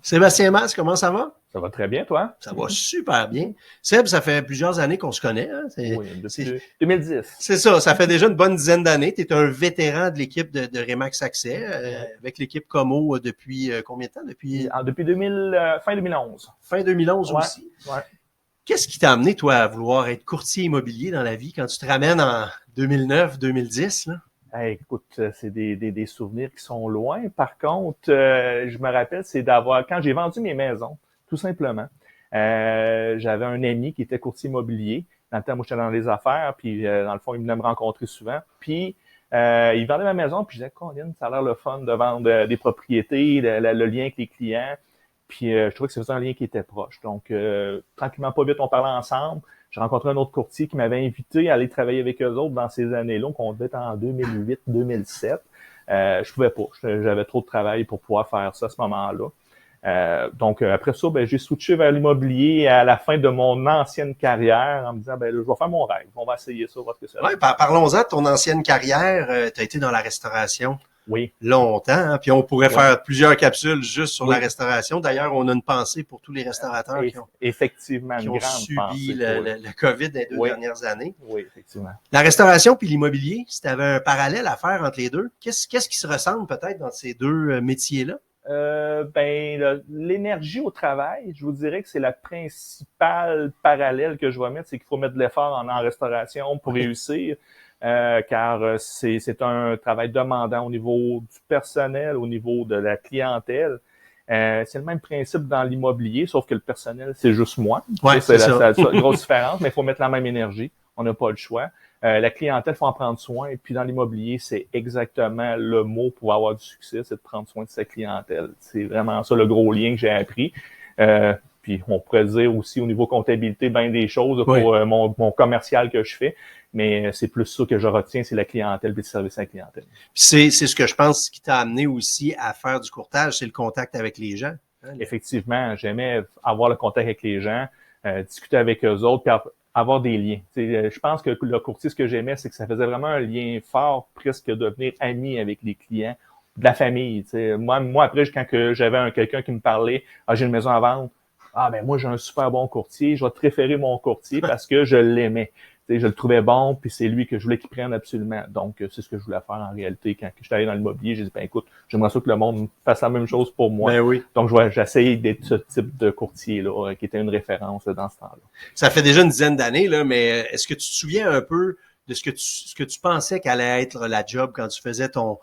Sébastien Mas, comment ça va? Ça va très bien, toi? Ça va super bien. Seb, ça fait plusieurs années qu'on se connaît. Hein? Oui, depuis 2010. C'est ça, ça fait déjà une bonne dizaine d'années. Tu es un vétéran de l'équipe de Remax Accès, avec l'équipe Como depuis combien de temps? Depuis fin 2011. Fin 2011 Ouais, aussi. ouais. Qu'est-ce qui t'a amené, toi, à vouloir être courtier immobilier dans la vie quand tu te ramènes en 2009-2010? Là? Hey, écoute, c'est des souvenirs qui sont loin. Par contre, je me rappelle, quand j'ai vendu mes maisons, tout simplement, j'avais un ami qui était courtier immobilier. Dans le temps, moi, j'étais dans les affaires, puis dans le fond, il venait me rencontrer souvent. Puis, il vendait ma maison, puis je disais, Colin, ça a l'air le fun de vendre des propriétés, le lien avec les clients. Puis, je trouvais que c'était un lien qui était proche. Donc, tranquillement, pas vite, on parlait ensemble. J'ai rencontré un autre courtier qui m'avait invité à aller travailler avec eux autres dans ces années-là, qu'on devait être en 2008-2007. Je pouvais pas. J'avais trop de travail pour pouvoir faire ça à ce moment-là. Donc, après ça, j'ai switché vers l'immobilier à la fin de mon ancienne carrière en me disant, là, je vais faire mon rêve. On va essayer ça, voir ce que ça Oui, parlons-en de ton ancienne carrière. Tu as été dans la restauration. Oui. Longtemps, hein? Puis on pourrait faire plusieurs capsules juste sur Oui. la restauration. D'ailleurs, on a une pensée pour tous les restaurateurs effectivement, qui ont subi le COVID des 2 dernières années. Oui, effectivement. La restauration puis l'immobilier, si tu avais un parallèle à faire entre les deux, qu'est-ce qui se ressemble peut-être dans ces deux métiers-là? L'énergie au travail, je vous dirais que c'est la principale parallèle que je vais mettre, c'est qu'il faut mettre de l'effort en restauration pour réussir. Car c'est un travail demandant au niveau du personnel, au niveau de la clientèle. C'est le même principe dans l'immobilier, sauf que le personnel, c'est juste moi. Ouais, c'est ça. C'est la grosse différence, mais il faut mettre la même énergie. On n'a pas le choix. La clientèle, il faut en prendre soin. Et puis dans l'immobilier, c'est exactement le mot pour avoir du succès, c'est de prendre soin de sa clientèle. C'est vraiment ça le gros lien que j'ai appris. Puis on pourrait dire aussi au niveau comptabilité, bien des choses pour mon commercial que je fais. Mais c'est plus ça que je retiens, c'est la clientèle et le service à la clientèle. C'est ce que je pense qui t'a amené aussi à faire du courtage, c'est le contact avec les gens. Hein, effectivement, j'aimais avoir le contact avec les gens, discuter avec eux autres, puis avoir des liens. Je pense que le courtier, ce que j'aimais, c'est que ça faisait vraiment un lien fort, presque devenir ami avec les clients, de la famille. Moi, après, quand j'avais quelqu'un qui me parlait, j'ai une maison à vendre, moi j'ai un super bon courtier, je vais te référer mon courtier parce que je l'aimais. Je le trouvais bon, puis c'est lui que je voulais qu'il prenne absolument. Donc, c'est ce que je voulais faire en réalité. Quand je suis allé dans l'immobilier, j'ai dit, écoute, j'aimerais ça que le monde fasse la même chose pour moi. Ben oui. Donc, j'essayais d'être ce type de courtier-là, qui était une référence dans ce temps-là. Ça fait déjà une dizaine d'années, là, mais est-ce que tu te souviens un peu de ce que tu pensais qu'allait être la job quand tu faisais ton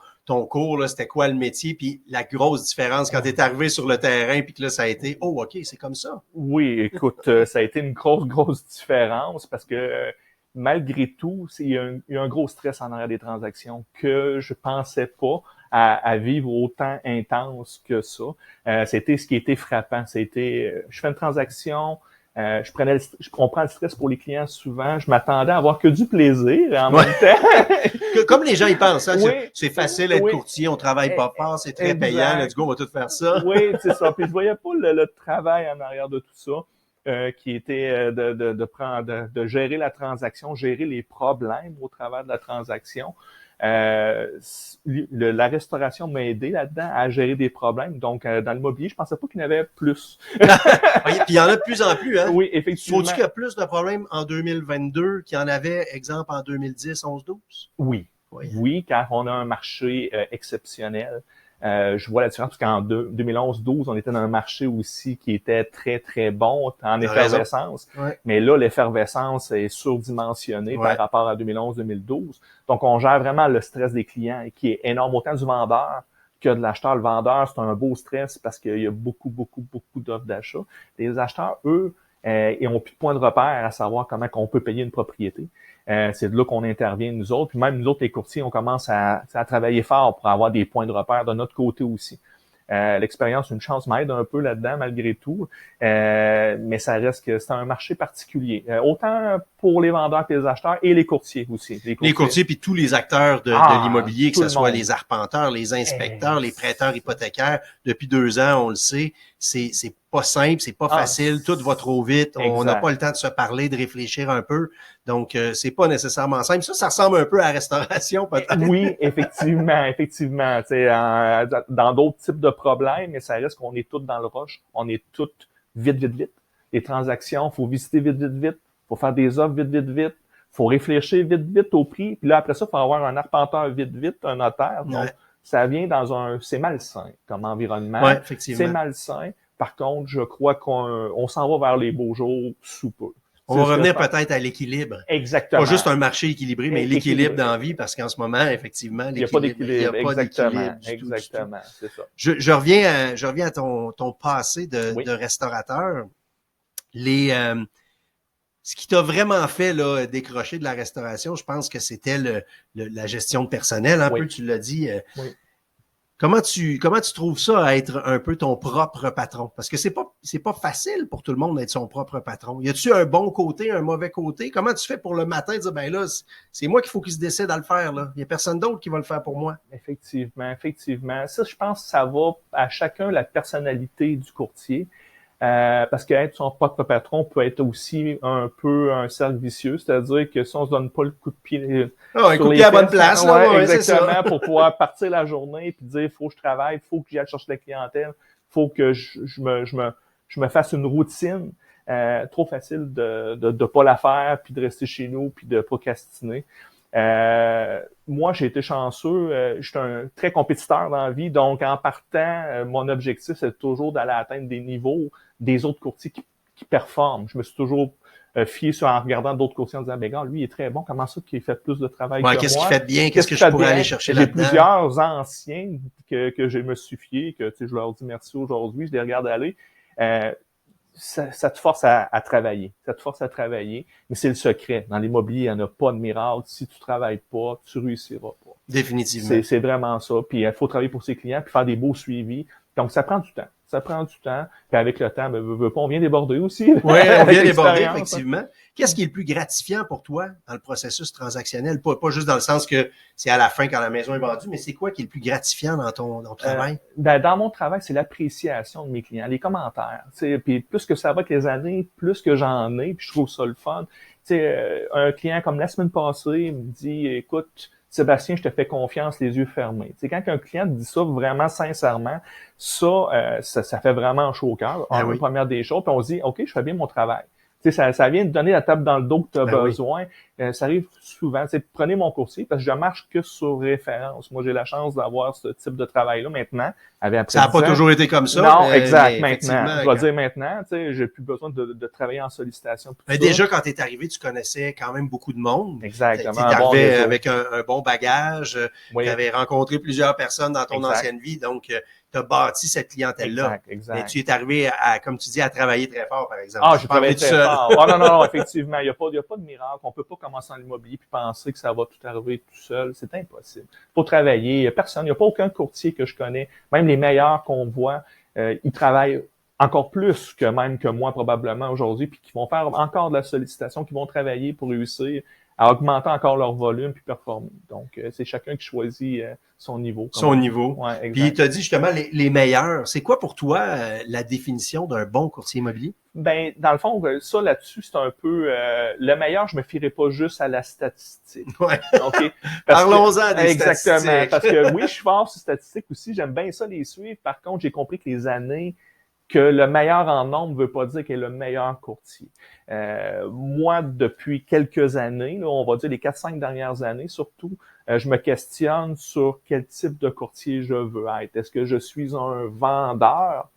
cours, là, c'était quoi le métier, puis la grosse différence quand tu es arrivé sur le terrain, puis que là, ça a été, OK, c'est comme ça. Oui, écoute, ça a été une grosse différence parce que malgré tout, il y a un gros stress en arrière des transactions que je pensais pas à vivre autant intense que ça. C'était ce qui était frappant. Je fais une transaction, on prend le stress pour les clients souvent. Je m'attendais à avoir que du plaisir en même temps. Comme les gens y pensent, hein? C'est facile d'être courtier, on travaille pas fort, c'est très payant, let's go, on va tout faire ça. Oui, c'est ça. Puis je voyais pas le travail en arrière de tout ça. Qui était de gérer la transaction, gérer les problèmes au travers de la transaction. La restauration m'a aidé là-dedans à gérer des problèmes. Donc, dans l'immobilier, je pensais pas qu'il y en avait plus. Puis il y en a de plus en plus, hein? Oui, effectivement. Faut-tu qu'il y a plus de problèmes en 2022 qu'il y en avait, exemple, en 2010, 11, 12? Oui, car on a un marché exceptionnel. Je vois la différence parce qu'en 2011-12, on était dans un marché aussi qui était très, très bon en effervescence. Ouais. Mais là, l'effervescence est surdimensionnée par rapport à 2011-2012. Donc, on gère vraiment le stress des clients qui est énorme, autant du vendeur que de l'acheteur. Le vendeur, c'est un beau stress parce qu'il y a beaucoup d'offres d'achat. Les acheteurs, eux, ils n'ont plus de point de repère à savoir comment on peut payer une propriété. C'est de là qu'on intervient, nous autres. Puis même nous autres, les courtiers, on commence à travailler fort pour avoir des points de repère de notre côté aussi. L'expérience, une chance m'aide un peu là-dedans, malgré tout. Mais ça reste que c'est un marché particulier. Autant pour les vendeurs et les acheteurs et les courtiers aussi. Les courtiers puis tous les acteurs de l'immobilier, que ce soit les arpenteurs, les inspecteurs, les prêteurs hypothécaires. Depuis 2 ans, on le sait, c'est pas simple, c'est pas facile, tout va trop vite. On n'a pas le temps de se parler, de réfléchir un peu. Donc, c'est pas nécessairement simple. Ça ressemble un peu à la restauration, peut-être. Oui, effectivement. Tu sais, dans d'autres types de problèmes, mais ça reste qu'on est tous dans le rush. On est tous vite. Les transactions, faut visiter vite. Faut faire des offres vite. Faut réfléchir vite au prix. Puis là, après ça, faut avoir un arpenteur vite, un notaire. Donc, ça vient c'est malsain comme environnement. Ouais, effectivement. C'est malsain. Par contre, je crois qu'on s'en va vers les beaux jours sous peu. On va revenir peut-être à l'équilibre. Exactement. Pas juste un marché équilibré, mais l'équilibre dans la vie, parce qu'en ce moment, effectivement, il n'y a pas d'équilibre. Exactement. C'est ça. Je reviens à ton passé de restaurateur. Ce qui t'a vraiment fait là, décrocher de la restauration, je pense que c'était la gestion de personnel, un peu, tu l'as dit. Oui. Comment tu trouves ça à être un peu ton propre patron? Parce que c'est pas facile pour tout le monde d'être son propre patron. Y a-tu un bon côté, un mauvais côté? Comment tu fais pour le matin dire, ben là, c'est moi qu'il faut qu'il se décide à le faire, là. Il y a personne d'autre qui va le faire pour moi. Effectivement. Ça, je pense que ça va à chacun la personnalité du courtier. Parce qu'être son propre patron peut être aussi un peu un cercle vicieux, c'est-à-dire que si on se donne pas le coup de pied un coup de pied à bonne place, exactement, pour pouvoir partir la journée puis dire faut que je travaille, faut que j'aille chercher la clientèle, faut que je me fasse une routine. Trop facile de pas la faire puis de rester chez nous puis de procrastiner. Moi, j'ai été chanceux. J'étais un très compétiteur dans la vie, donc en partant, mon objectif, c'est toujours d'aller atteindre des niveaux des autres courtiers qui performent. Je me suis toujours fié en regardant d'autres courtiers en disant, ben gars, lui, il est très bon. Comment ça qu'il fait plus de travail que moi? Qu'est-ce qu'il fait bien? Qu'est-ce que je pourrais aller chercher là-dedans? J'ai plusieurs anciens que je me suis fié, que je leur dis merci aujourd'hui, je les regarde aller. Ça te force à travailler. Ça te force à travailler. Mais c'est le secret. Dans l'immobilier, il n'y en a pas de miracle. Si tu travailles pas, tu réussiras pas. Définitivement. C'est vraiment ça. Puis il faut travailler pour ses clients, puis faire des beaux suivis. Donc, ça prend du temps. Puis avec le temps, on vient déborder aussi. Oui, on vient déborder, effectivement. Qu'est-ce qui est le plus gratifiant pour toi dans le processus transactionnel? Pas juste dans le sens que c'est à la fin quand la maison est vendue, mais c'est quoi qui est le plus gratifiant dans ton travail? Dans mon travail, c'est l'appréciation de mes clients, les commentaires. Puis plus que ça va avec les années, plus que j'en ai, puis je trouve ça le fun. Un client comme la semaine passée me dit, écoute, Sébastien, je te fais confiance, les yeux fermés. Quand un client te dit ça vraiment sincèrement, ça fait vraiment chaud au cœur. Première des choses, puis on se dit, OK, je fais bien mon travail. Ça vient de donner la tape dans le dos que tu as besoin. Ça arrive souvent. Prenez mon courtier, parce que je marche que sur référence. Moi, j'ai la chance d'avoir ce type de travail-là maintenant. Ça n'a pas toujours été comme ça. Non, exact. Maintenant, je vais dire maintenant, j'ai plus besoin de travailler en sollicitation. Mais déjà, quand tu es arrivé, tu connaissais quand même beaucoup de monde. Exactement. Tu arrivé avec un bon bagage. Tu avais rencontré plusieurs personnes dans ton ancienne vie. Donc, tu as bâti cette clientèle-là. Exact. Mais tu es arrivé comme tu dis, à travailler très fort, par exemple. J'ai travaillé très fort. Non, effectivement. Il n'y a pas de miracle. On peut pas commencer en immobilier puis penser que ça va tout arriver tout seul. C'est impossible. Faut travailler. Il y a personne. Il n'y a pas aucun courtier que je connais. Même les meilleurs qu'on voit, ils travaillent encore plus que moi probablement aujourd'hui, puis qui vont faire encore de la sollicitation, qui vont travailler pour réussir à augmenter encore leur volume puis performer. Donc, c'est chacun qui choisit son niveau. Son niveau. Ouais, exact. Puis, tu as dit justement les meilleurs. C'est quoi pour toi la définition d'un bon courtier immobilier? Ben, dans le fond, ça là-dessus, c'est un peu le meilleur. Je me fierai pas juste à la statistique. Ouais. Ok. Parlons-en des statistiques. Exactement. Parce que oui, je suis fort sur statistiques aussi. J'aime bien ça les suivre. Par contre, j'ai compris que les années que le meilleur en nombre ne veut pas dire qu'il est le meilleur courtier. Moi, depuis quelques années, là, on va dire les 4-5 dernières années surtout, je me questionne sur quel type de courtier je veux être. Est-ce que je suis un vendeur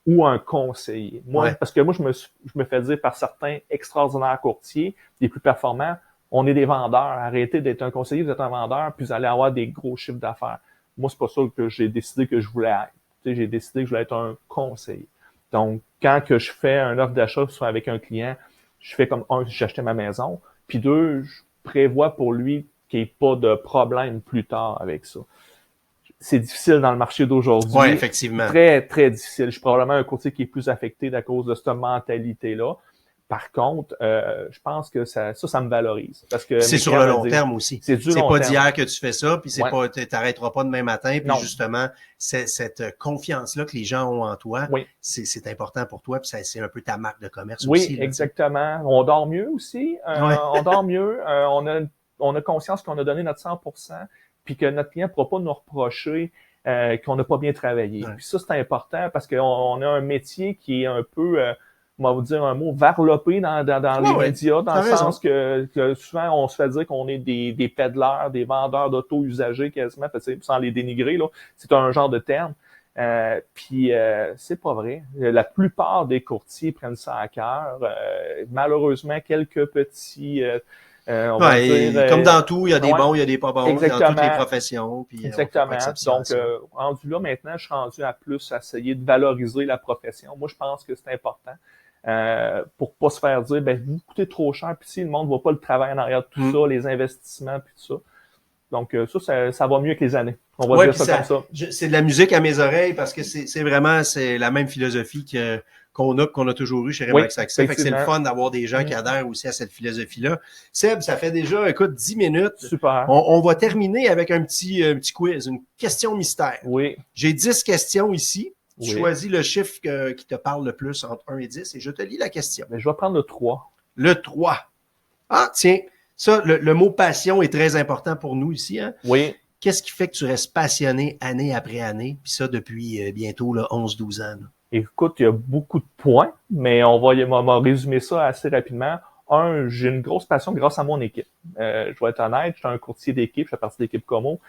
ou un conseiller? Moi, parce que moi, je me fais dire par certains extraordinaires courtiers, les plus performants, on est des vendeurs. Arrêtez d'être un conseiller, vous êtes un vendeur, puis vous allez avoir des gros chiffres d'affaires. Moi, c'est pas ça que j'ai décidé que je voulais être. J'ai décidé que je voulais être un conseiller. Donc, quand que je fais un offre d'achat, soit avec un client, je fais comme j'achetais ma maison, puis 2, je prévois pour lui qu'il n'y ait pas de problème plus tard avec ça. C'est difficile dans le marché d'aujourd'hui. Oui, effectivement. Très, très difficile. Je suis probablement un courtier qui est plus affecté à cause de cette mentalité-là. Par contre, je pense que ça me valorise. Parce que c'est sur le long terme aussi. C'est pas d'hier que tu fais ça, puis c'est Ouais. pas, t'arrêteras pas demain matin, puis Non. justement, cette confiance-là que les gens ont en toi, Oui. c'est important pour toi, puis c'est un peu ta marque de commerce Oui, aussi. Oui, exactement. On dort mieux aussi. Ouais. On dort mieux. On a conscience qu'on a donné notre 100%, puis que notre client ne pourra pas nous reprocher qu'on n'a pas bien travaillé. Ouais. Puis ça, c'est important parce qu'on a un métier qui est un peu, on va vous dire un mot, varlopé dans les médias, dans le sens que souvent, on se fait dire qu'on est des pédaleurs, des vendeurs d'auto usagés quasiment, sans les dénigrer, là. C'est un genre de terme. Puis c'est pas vrai. La plupart des courtiers prennent ça à cœur. Malheureusement, quelques petits... on va dire, comme dans tout, il y a des bons, il y a des pas bons, exactement, dans toutes les professions. Puis, exactement. Donc, rendu là, maintenant, je suis rendu à plus essayer de valoriser la profession. Moi, je pense que c'est important pour pas se faire dire, vous coûtez trop cher, puis si le monde ne voit pas le travail en arrière de tout ça, les investissements, puis tout ça. Donc, ça va mieux que les années. On va dire ça comme ça. C'est de la musique à mes oreilles parce que c'est vraiment la même philosophie qu'on a toujours eu chez Remax Accès. Fait que c'est le fun d'avoir des gens qui adhèrent aussi à cette philosophie-là. Seb, ça fait déjà, écoute, 10 minutes. Super. On va terminer avec un petit quiz, une question mystère. Oui. J'ai 10 questions ici. Tu Oui. choisis le chiffre qui te parle le plus entre 1 et 10 et je te lis la question. Je vais prendre le 3. Le 3. Ah, tiens. Ça, le mot passion est très important pour nous ici. Hein? Oui. Qu'est-ce qui fait que tu restes passionné année après année, puis ça depuis bientôt 11-12 ans? Là? Écoute, il y a beaucoup de points, mais on va résumer ça assez rapidement. J'ai une grosse passion grâce à mon équipe. Je vais être honnête, je suis un courtier d'équipe, je fais partie de l'équipe Como.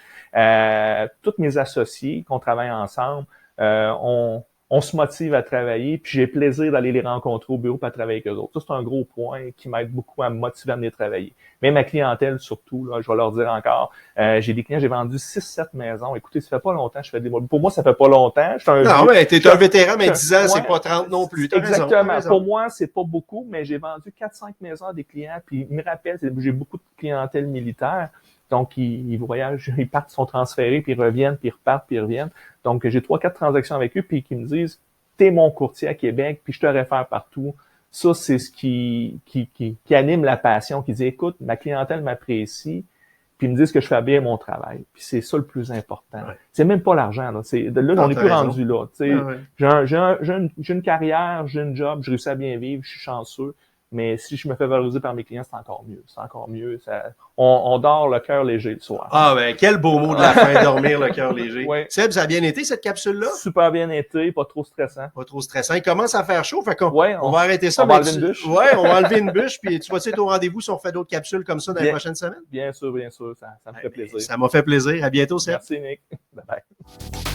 Tous mes associés qu'on travaille ensemble, on se motive à travailler, puis j'ai plaisir d'aller les rencontrer au bureau pour travailler avec eux autres. Ça, c'est un gros point qui m'aide beaucoup à me motiver à venir travailler. Mais ma clientèle, surtout, là, je vais leur dire encore, j'ai des clients, j'ai vendu 6-7 maisons. Écoutez, ça fait pas longtemps que je fais des mots. Pour moi, ça fait pas longtemps. Non, mais t'es un vétéran, mais 10 ans, c'est pas 30 non plus. T'as exactement. raison. Pour moi, c'est pas beaucoup, mais j'ai vendu 4-5 maisons à des clients, puis ils me rappellent, j'ai beaucoup de clientèle militaire. Donc, ils voyagent, ils partent, sont transférés, puis ils reviennent, puis ils repartent, puis ils reviennent. Donc, j'ai 3-4 transactions avec eux, puis qui me disent, t'es mon courtier à Québec, puis je te réfère partout. Ça, c'est ce qui anime la passion, qui dit, écoute, ma clientèle m'apprécie, puis ils me disent que je fais bien mon travail. Puis c'est ça le plus important. Ouais. C'est même pas l'argent, là. On n'est plus rendu là. J'ai une carrière, j'ai un job, je réussis à bien vivre, je suis chanceux. Mais si je me fais valoriser par mes clients, c'est encore mieux. C'est encore mieux. On dort le cœur léger le soir. Ah, ben, quel beau mot de la fin, dormir le cœur léger. Ouais. Seb, ça a bien été, cette capsule-là? Super bien été, pas trop stressant. Pas trop stressant. Il commence à faire chaud, fait qu'on on va arrêter ça. On va enlever une bûche. Ouais, on va enlever une bûche, puis tu vas-tu être au rendez-vous si on fait d'autres capsules comme ça dans les prochaines semaines? Bien sûr, ça me fait plaisir. Ça m'a fait plaisir. À bientôt, Seb. Merci, Nick. Bye bye.